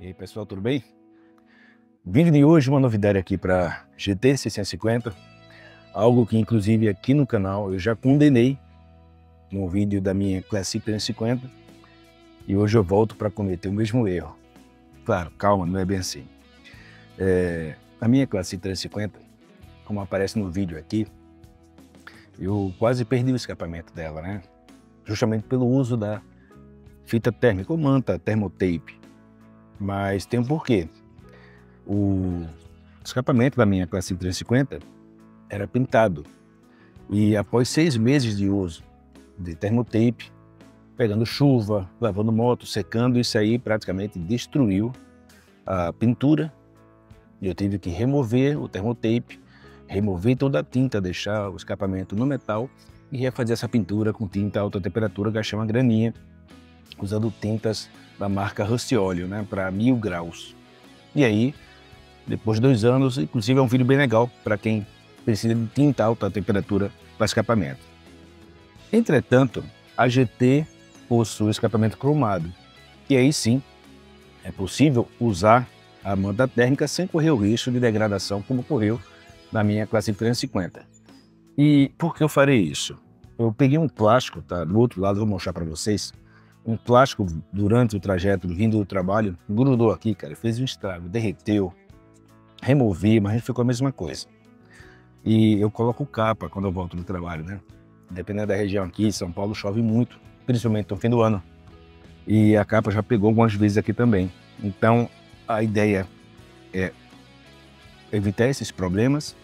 E aí pessoal, tudo bem? Vídeo de hoje, uma novidade aqui para GT 650, algo que inclusive aqui no canal eu já condenei no vídeo da minha Classic 350 e hoje eu volto para cometer o mesmo erro. Claro, calma, não é bem assim. A minha Classic 350, como aparece no vídeo aqui, eu quase perdi o escapamento dela, né? Justamente pelo uso da fita térmica ou manta Thermotape. Mas tem um porquê. O escapamento da minha Classic 350 era pintado e após 6 meses de uso de Thermotape, pegando chuva, lavando moto, secando, isso aí praticamente destruiu a pintura e eu tive que remover o Thermotape, remover toda a tinta, deixar o escapamento no metal e refazer essa pintura com tinta a alta temperatura, gastar uma graninha usando tintas da marca Rust-Oleum, né, para 1000 graus. E aí, depois de 2 anos, inclusive é um vídeo bem legal para quem precisa de tinta alta temperatura para escapamento. Entretanto, a GT possui escapamento cromado. E aí sim, é possível usar a manta térmica sem correr o risco de degradação como ocorreu na minha Classic 350. E por que eu farei isso? Eu peguei um plástico, tá? Do outro lado, vou mostrar para vocês. Um plástico durante o trajeto, vindo do trabalho, grudou aqui, cara, fez um estrago, derreteu. Removi, mas ficou a mesma coisa. E eu coloco capa quando eu volto do trabalho, né? Dependendo da região aqui, São Paulo chove muito, principalmente no fim do ano. E a capa já pegou algumas vezes aqui também. Então, a ideia é evitar esses problemas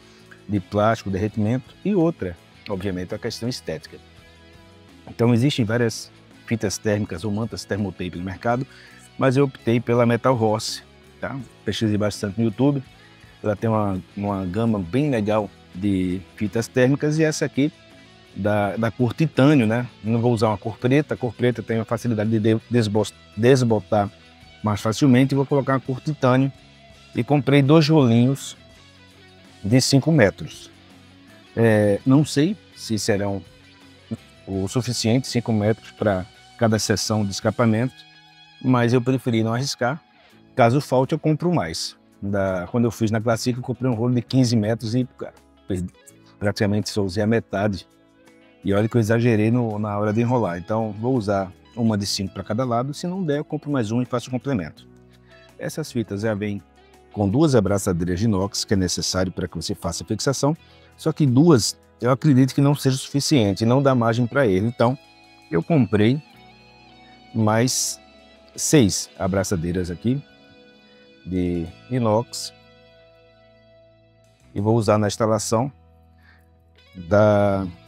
de plástico, derretimento e outra, obviamente, a questão estética. Então, existem várias fitas térmicas ou mantas Thermotape no mercado, mas eu optei pela Metal Rossi, tá? Pesquisei bastante no YouTube. Ela tem uma gama bem legal de fitas térmicas e essa aqui da cor titânio, né? Não vou usar uma cor preta, a cor preta tem a facilidade de desbotar mais facilmente e vou colocar uma cor titânio e comprei 2 rolinhos de 5 metros. Não sei se serão o suficiente, 5 metros para cada seção de escapamento, mas eu preferi não arriscar. Caso falte, eu compro mais. Quando eu fiz na Classic, eu comprei um rolo de 15 metros e cara, praticamente só usei a metade. E olha que eu exagerei na hora de enrolar. Então, vou usar uma de 5 para cada lado. Se não der, eu compro mais um e faço o complemento. Essas fitas já vêm com 2 abraçadeiras de inox, que é necessário para que você faça a fixação. Só que 2, eu acredito que não seja suficiente, não dá margem para ele. Então, eu comprei mais 6 abraçadeiras aqui de inox e vou usar na instalação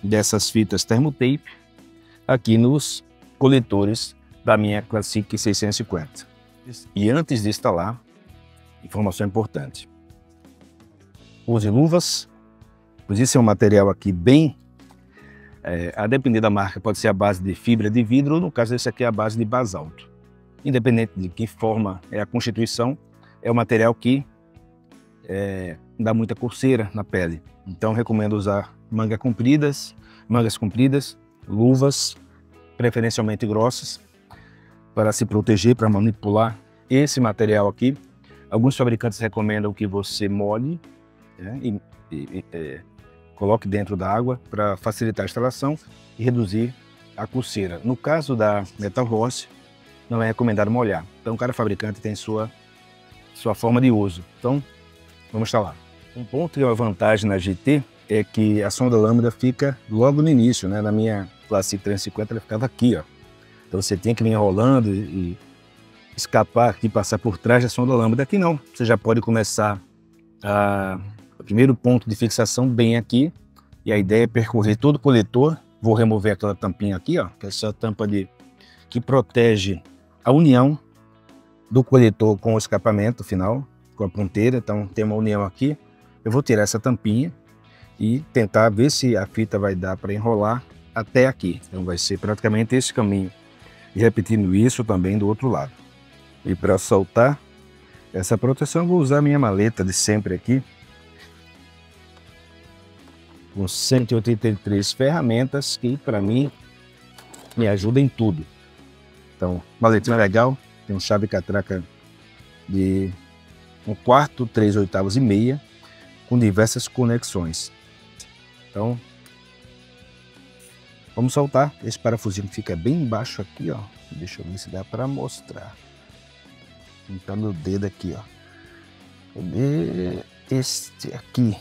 dessas fitas Thermotape aqui nos coletores da minha Classic 650. E antes de instalar, informação importante: use luvas, pois esse é um material aqui bem, a depender da marca, pode ser a base de fibra de vidro ou no caso esse aqui é a base de basalto. Independente de que forma é a constituição, é um material que dá muita coceira na pele. Então recomendo usar mangas compridas, luvas, preferencialmente grossas, para se proteger, para manipular esse material aqui. Alguns fabricantes recomendam que você molhe, né, e coloque dentro da água para facilitar a instalação e reduzir a coceira. No caso da Metal Rossi, não é recomendado molhar. Então cada fabricante tem sua forma de uso. Então, vamos instalar. Um ponto e uma vantagem na GT é que a sonda lambda fica logo no início, né? Na minha Classic 350 ela ficava aqui, ó. Então você tem que vir enrolando e escapar aqui, passar por trás da sonda lambda. Aqui não, você já pode começar o primeiro ponto de fixação bem aqui. E a ideia é percorrer todo o coletor. Vou remover aquela tampinha aqui, ó, que é essa tampa que protege a união do coletor com o escapamento final, com a ponteira. Então tem uma união aqui. Eu vou tirar essa tampinha e tentar ver se a fita vai dar para enrolar até aqui. Então vai ser praticamente esse caminho. E repetindo isso também do outro lado. E para soltar essa proteção, eu vou usar a minha maleta de sempre aqui, com 183 ferramentas que para mim me ajudam em tudo. Então, maletinha legal, tem um chave catraca de 1/4, 3/8 e meia, com diversas conexões. Então, vamos soltar. Esse parafusinho fica bem embaixo aqui, ó. Deixa eu ver se dá para mostrar. Então, meu dedo aqui, ó. Cadê este aqui?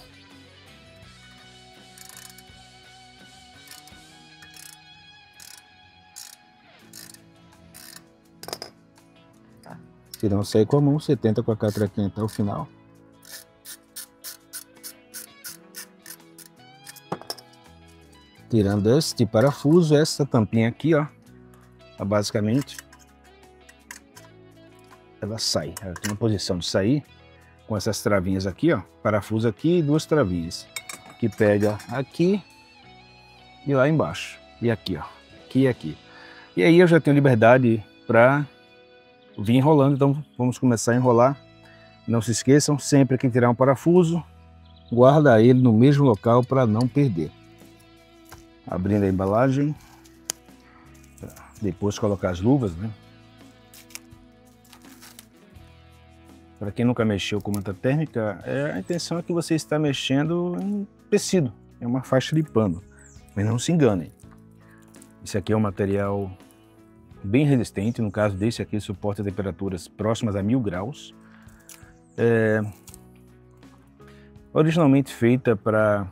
Se não sair com a mão, você tenta com a catraquinha até o final. Tirando este parafuso, essa tampinha aqui, ó, basicamente, ela sai. Ela tem uma posição de sair com essas travinhas aqui, ó, parafuso aqui e 2 travinhas, que pega aqui e lá embaixo. E aqui, ó, aqui e aqui. E aí eu já tenho liberdade para vir enrolando, então vamos começar a enrolar. Não se esqueçam, sempre que tirar um parafuso, guarda ele no mesmo local para não perder. Abrindo a embalagem, depois colocar as luvas, né? Para quem nunca mexeu com manta térmica, a intenção é que você está mexendo em tecido, é uma faixa de pano, mas não se enganem. Esse aqui é um material bem resistente, no caso desse aqui suporta temperaturas próximas a 1000 graus. Originalmente feita para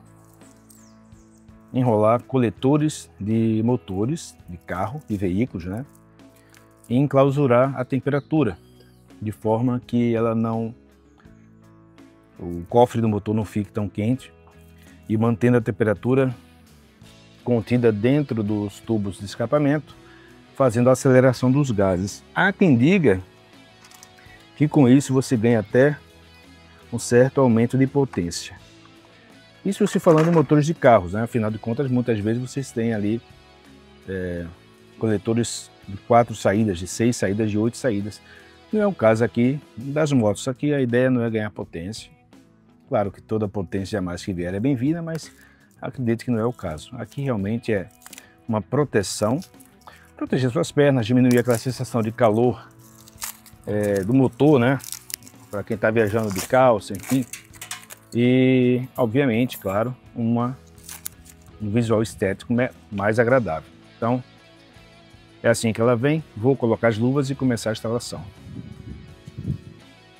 enrolar coletores de motores de carro e veículos, né? E enclausurar a temperatura, de forma que o cofre do motor não fique tão quente e mantendo a temperatura contida dentro dos tubos de escapamento, fazendo a aceleração dos gases. Há quem diga que com isso você ganha até um certo aumento de potência. Isso se falando em motores de carros, né? Afinal de contas, muitas vezes vocês têm ali coletores de 4 saídas, de 6 saídas, de 8 saídas. Não é o caso aqui das motos. Aqui a ideia não é ganhar potência. Claro que toda potência a mais que vier é bem-vinda, mas acredito que não é o caso. Aqui realmente é uma proteção, proteger suas pernas, diminuir aquela sensação de calor do motor, né? Para quem está viajando de calça, enfim. E, obviamente, claro, um visual estético mais agradável. Então, é assim que ela vem. Vou colocar as luvas e começar a instalação.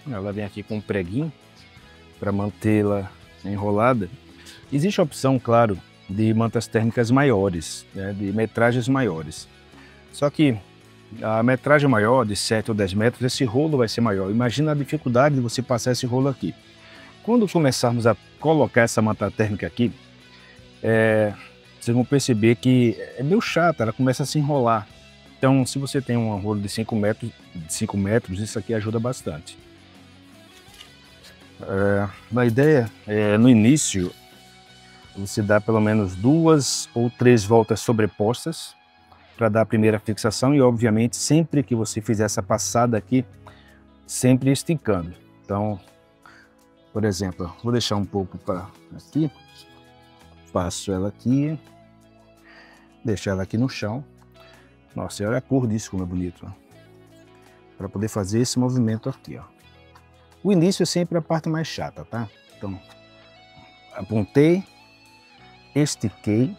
Ela vem aqui com um preguinho para mantê-la enrolada. Existe a opção, claro, de mantas térmicas maiores, né, de metragens maiores. Só que a metragem maior, de 7 ou 10 metros, esse rolo vai ser maior. Imagina a dificuldade de você passar esse rolo aqui. Quando começarmos a colocar essa manta térmica aqui, vocês vão perceber que é meio chata, ela começa a se enrolar. Então, se você tem um rolo de 5 metros, isso aqui ajuda bastante. A ideia é, no início, você dá pelo menos 2 ou 3 voltas sobrepostas para dar a primeira fixação e, obviamente, sempre que você fizer essa passada aqui, sempre esticando. Então, por exemplo, vou deixar um pouco para aqui, passo ela aqui, deixar ela aqui no chão. Nossa, olha a cor disso, como é bonito. Para poder fazer esse movimento aqui, ó. O início é sempre a parte mais chata, tá? Então, apontei, estiquei,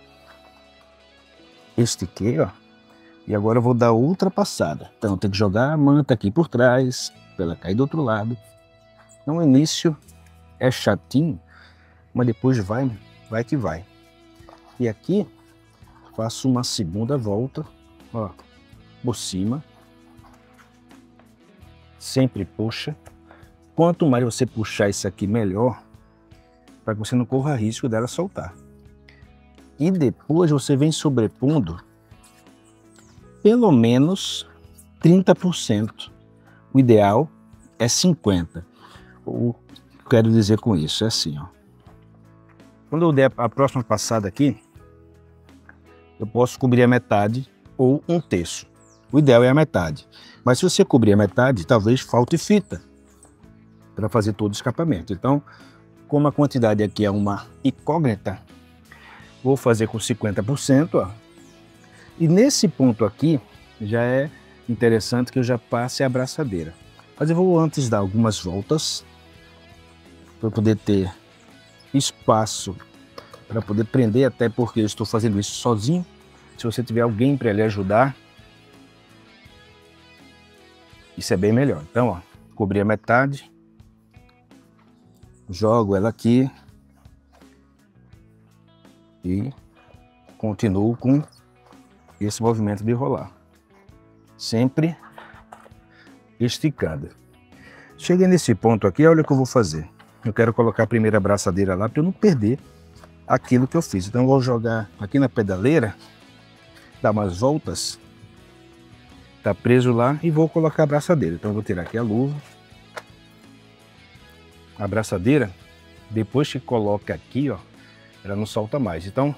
ó. E agora eu vou dar outra passada. Então, tem que jogar a manta aqui por trás, para ela cair do outro lado. Então, o início é chatinho, mas depois vai que vai. E aqui, faço uma segunda volta, ó, por cima. Sempre puxa. Quanto mais você puxar isso aqui, melhor, para que você não corra risco dela soltar. E depois você vem sobrepondo pelo menos 30%. O ideal é 50%. O que eu quero dizer com isso é assim, ó. Quando eu der a próxima passada aqui, eu posso cobrir a metade ou 1/3. O ideal é a metade. Mas se você cobrir a metade, talvez falte fita para fazer todo o escapamento. Então, como a quantidade aqui é uma incógnita, vou fazer com 50%, ó. E nesse ponto aqui, já é interessante que eu já passe a abraçadeira. Mas eu vou antes dar algumas voltas para poder ter espaço para poder prender, até porque eu estou fazendo isso sozinho. Se você tiver alguém para lhe ajudar, isso é bem melhor. Então, ó, cobri a metade, jogo ela aqui e continuo com esse movimento de rolar, sempre esticada. Cheguei nesse ponto aqui, olha o que eu vou fazer. Eu quero colocar a primeira abraçadeira lá para eu não perder aquilo que eu fiz. Então eu vou jogar aqui na pedaleira, dar umas voltas, tá preso lá, e vou colocar a abraçadeira. Então eu vou tirar aqui a luva, a abraçadeira, depois que coloca aqui, ó, ela não solta mais. Então,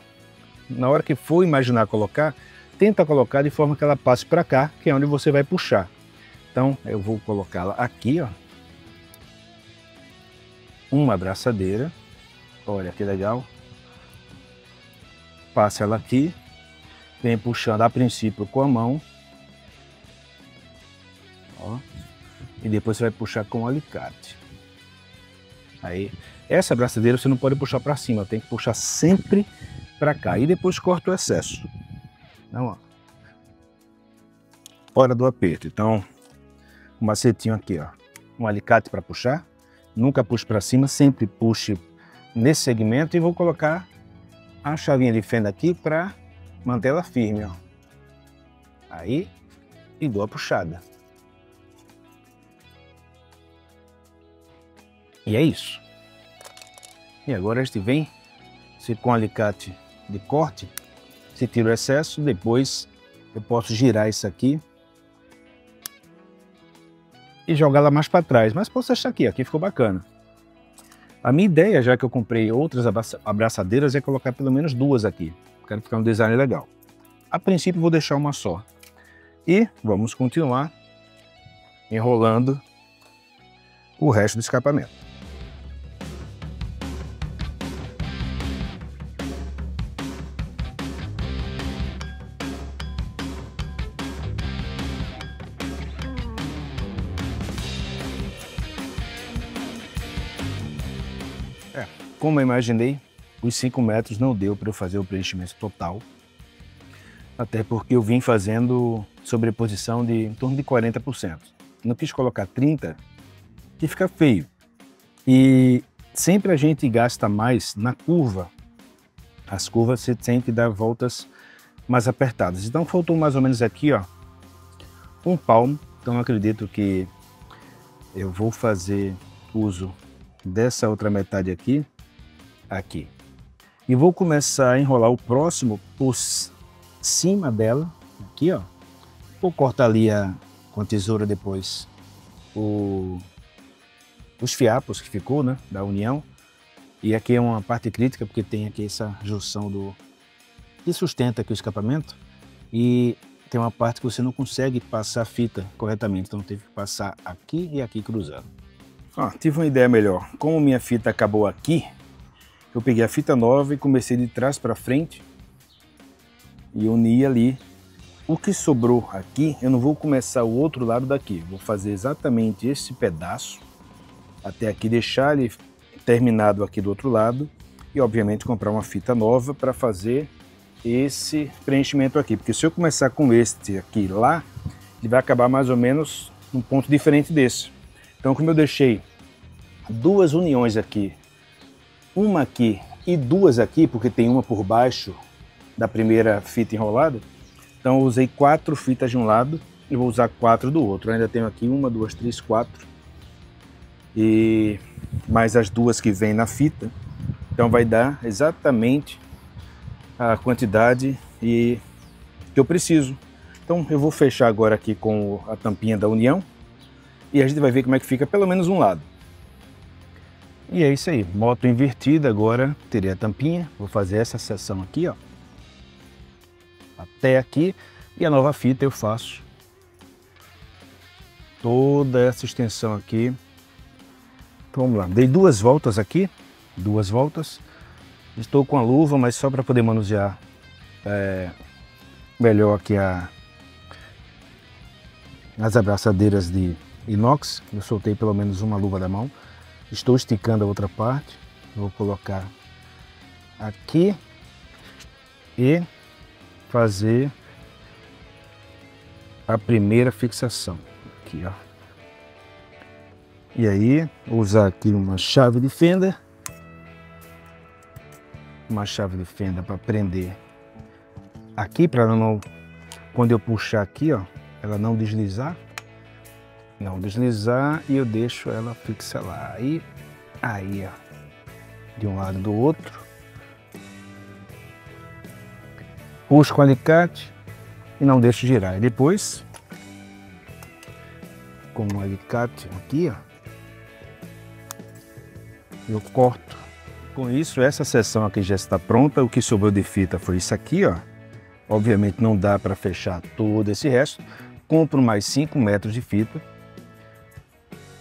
na hora que for imaginar colocar, tenta colocar de forma que ela passe para cá, que é onde você vai puxar. Então eu vou colocá-la aqui, ó, uma abraçadeira, olha que legal, passa ela aqui, vem puxando a princípio com a mão, ó, e depois você vai puxar com o alicate. Aí, essa abraçadeira você não pode puxar para cima, tem que puxar sempre para cá, e depois corta o excesso. Então, ó, hora do aperto. Então, um macetinho aqui, ó, um alicate para puxar, nunca puxe para cima, sempre puxe nesse segmento, e vou colocar a chavinha de fenda aqui para manter ela firme, ó. Aí, e dou a puxada. E é isso. E agora a gente vem, se com alicate de corte, se tira o excesso, depois eu posso girar isso aqui e jogar ela mais para trás, mas posso deixar aqui ficou bacana. A minha ideia, já que eu comprei outras abraçadeiras, é colocar pelo menos duas aqui. Quero ficar um design legal. A princípio vou deixar uma só. E vamos continuar enrolando o resto do escapamento. Como eu imaginei, os 5 metros não deu para eu fazer o preenchimento total, até porque eu vim fazendo sobreposição de em torno de 40%. Não quis colocar 30%, que fica feio. E sempre a gente gasta mais na curva. As curvas você tem que dar voltas mais apertadas. Então faltou mais ou menos aqui, ó, um palmo. Então eu acredito que eu vou fazer uso dessa outra metade aqui, e vou começar a enrolar o próximo por cima dela, aqui, ó. Vou cortar ali com a tesoura depois os fiapos que ficou, né, da união. E aqui é uma parte crítica, porque tem aqui essa junção que sustenta aqui o escapamento, e tem uma parte que você não consegue passar a fita corretamente, então teve que passar aqui e aqui cruzando. Ó, tive uma ideia melhor. Como minha fita acabou aqui, eu peguei a fita nova e comecei de trás para frente e uni ali. O que sobrou aqui, eu não vou começar o outro lado daqui. Vou fazer exatamente esse pedaço até aqui, deixar ele terminado aqui do outro lado e, obviamente, comprar uma fita nova para fazer esse preenchimento aqui. Porque se eu começar com este aqui lá, ele vai acabar mais ou menos num ponto diferente desse. Então, como eu deixei duas uniões aqui, uma aqui e duas aqui, porque tem uma por baixo da primeira fita enrolada, então eu usei 4 fitas de um lado e vou usar 4 do outro. Eu ainda tenho aqui 1, 2, 3, 4 e mais as duas que vem na fita, então vai dar exatamente a quantidade que eu preciso. Então eu vou fechar agora aqui com a tampinha da união e a gente vai ver como é que fica pelo menos um lado. E é isso aí, moto invertida. Agora terei a tampinha, vou fazer essa seção aqui, ó, até aqui, e a nova fita eu faço toda essa extensão aqui. Então, vamos lá, dei 2 voltas aqui, 2 voltas, estou com a luva, mas só para poder manusear melhor aqui as abraçadeiras de inox. Eu soltei pelo menos uma luva da mão. Estou esticando a outra parte. Vou colocar aqui e fazer a primeira fixação. Aqui, ó. E aí, vou usar aqui uma chave de fenda. Uma chave de fenda para prender aqui, para não, quando eu puxar aqui, ó, ela não deslizar. Não deslizar, e eu deixo ela fixa lá. Aí, ó, de um lado e do outro. Puxo com o alicate e não deixo girar. E depois, com o alicate aqui, ó, eu corto. Com isso, essa seção aqui já está pronta. O que sobrou de fita foi isso aqui, ó. Obviamente não dá para fechar todo esse resto. Compro mais 5 metros de fita.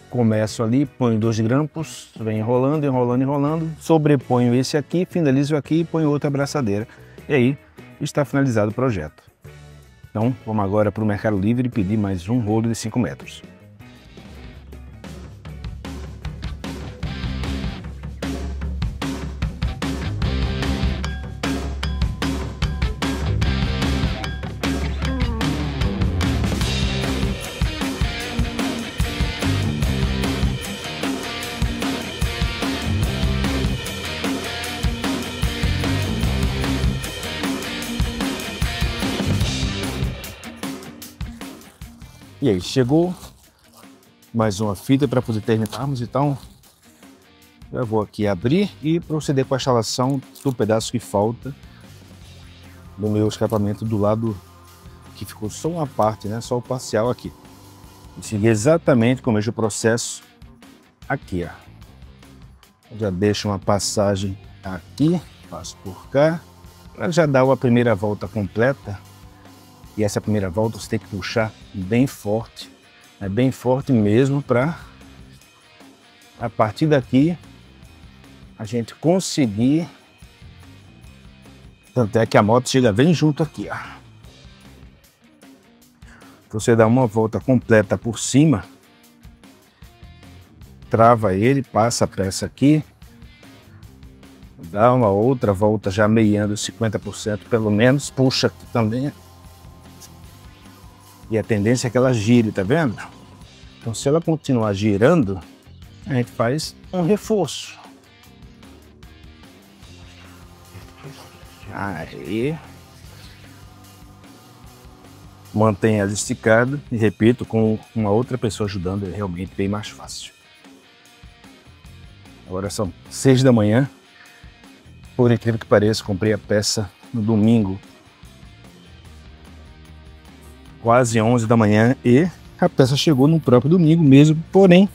Começo ali, ponho 2 grampos, venho enrolando, enrolando, enrolando. Sobreponho esse aqui, finalizo aqui e ponho outra abraçadeira. E aí está finalizado o projeto. Então, vamos agora para o Mercado Livre e pedir mais um rolo de 5 metros. E aí, chegou mais uma fita para poder terminarmos, então eu vou aqui abrir e proceder com a instalação do pedaço que falta do meu escapamento do lado que ficou só uma parte, né? Só o parcial aqui. E seguir exatamente com o mesmo processo aqui, ó. Já deixo uma passagem aqui, passo por cá, para já dar uma primeira volta completa. E essa primeira volta você tem que puxar bem forte, né? Bem forte mesmo, para a partir daqui a gente conseguir. Tanto é que a moto chega bem junto aqui, ó. Você dá uma volta completa por cima, trava ele, passa para essa aqui, dá uma outra volta já meiando 50% pelo menos, puxa aqui também. E a tendência é que ela gire, tá vendo? Então, se ela continuar girando, a gente faz um reforço. Aí. Mantém ela esticada e, repito, com uma outra pessoa ajudando é realmente bem mais fácil. Agora são 6 da manhã. Por incrível que pareça, comprei a peça no domingo, quase 11 da manhã, e a peça chegou no próprio domingo mesmo, porém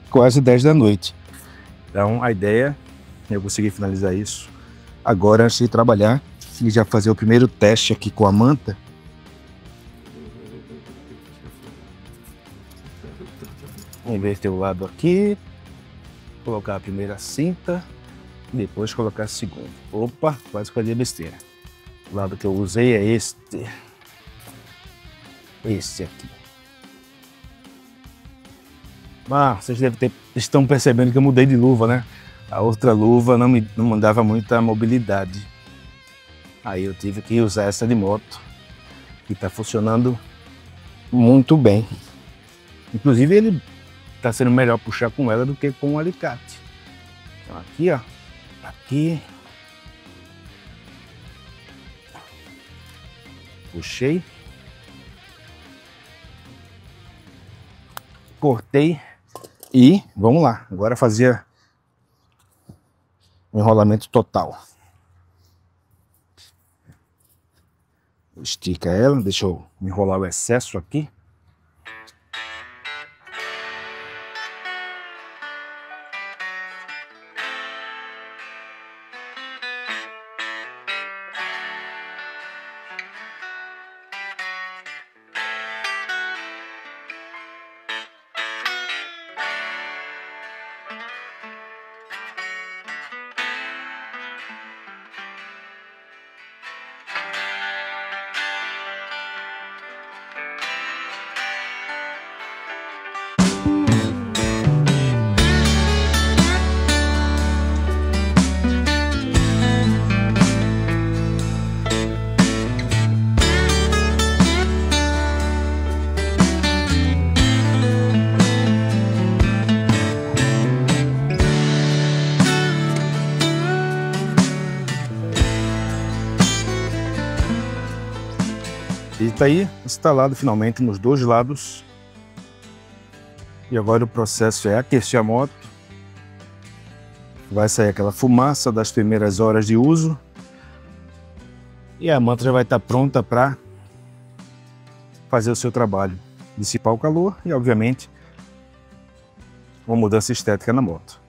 quase 10 da noite. Então a ideia é eu conseguir finalizar isso agora antes de trabalhar e já fazer o primeiro teste aqui com a manta. Inverter o lado aqui, colocar a primeira cinta, depois colocar a segunda. Opa, quase fazia besteira. O lado que eu usei é este. Esse aqui. Vocês estão percebendo que eu mudei de luva, né? A outra luva não me dava muita mobilidade. Aí eu tive que usar essa de moto, que está funcionando muito bem. Inclusive ele está sendo melhor puxar com ela do que com o alicate. Então aqui, ó, aqui. Puxei. Cortei e vamos lá, agora fazer o enrolamento total. Estica ela, deixa eu enrolar o excesso aqui. está aí instalado finalmente nos dois lados. E agora o processo é aquecer a moto. Vai sair aquela fumaça das primeiras horas de uso. E a manta já vai estar pronta para fazer o seu trabalho. Dissipar o calor e, obviamente, uma mudança estética na moto.